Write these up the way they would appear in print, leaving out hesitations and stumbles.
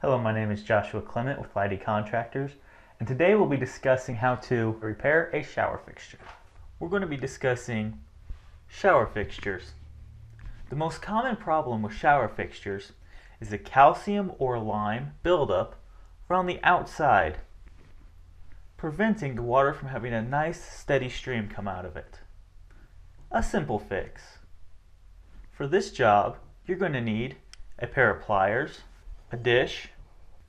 Hello, my name is Joshua Clement with Lighty Contractors, and today we'll be discussing how to repair a shower fixture. We're going to be discussing shower fixtures. The most common problem with shower fixtures is a calcium or lime buildup around the outside, preventing the water from having a nice steady stream come out of it. A simple fix. For this job, you're going to need a pair of pliers, a dish,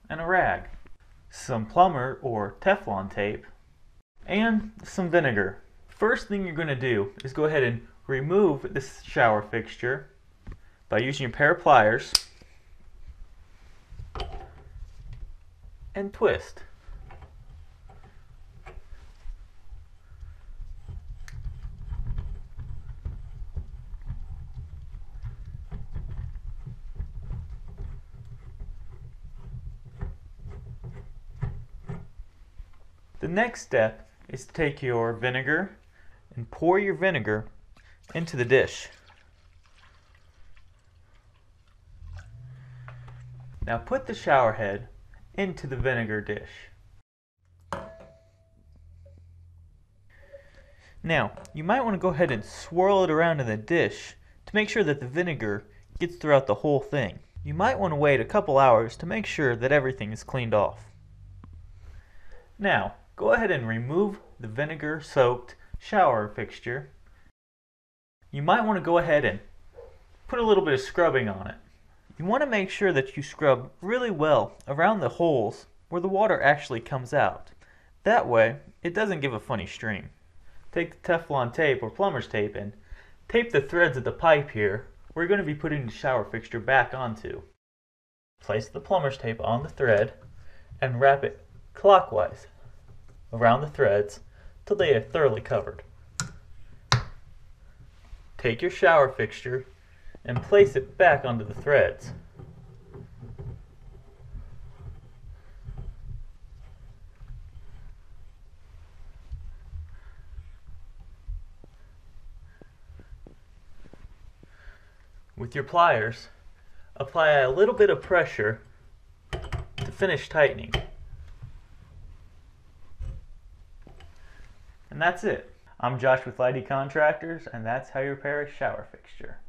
and a rag, some plumber or Teflon tape, and some vinegar. First thing you're going to do is go ahead and remove this shower fixture by using a pair of pliers and twist. The next step is to take your vinegar and pour your vinegar into the dish. Now put the shower head into the vinegar dish. Now, you might want to go ahead and swirl it around in the dish to make sure that the vinegar gets throughout the whole thing. You might want to wait a couple hours to make sure that everything is cleaned off. Now, go ahead and remove the vinegar-soaked shower fixture. You might want to go ahead and put a little bit of scrubbing on it. You want to make sure that you scrub really well around the holes where the water actually comes out. That way, it doesn't give a funny stream. Take the Teflon tape or plumber's tape and tape the threads of the pipe here we're going to be putting the shower fixture back onto. Place the plumber's tape on the thread and wrap it clockwise around the threads till they are thoroughly covered. Take your shower fixture and place it back onto the threads. With your pliers, apply a little bit of pressure to finish tightening. And that's it. I'm Josh with Lighty Contractors, and that's how you repair a shower fixture.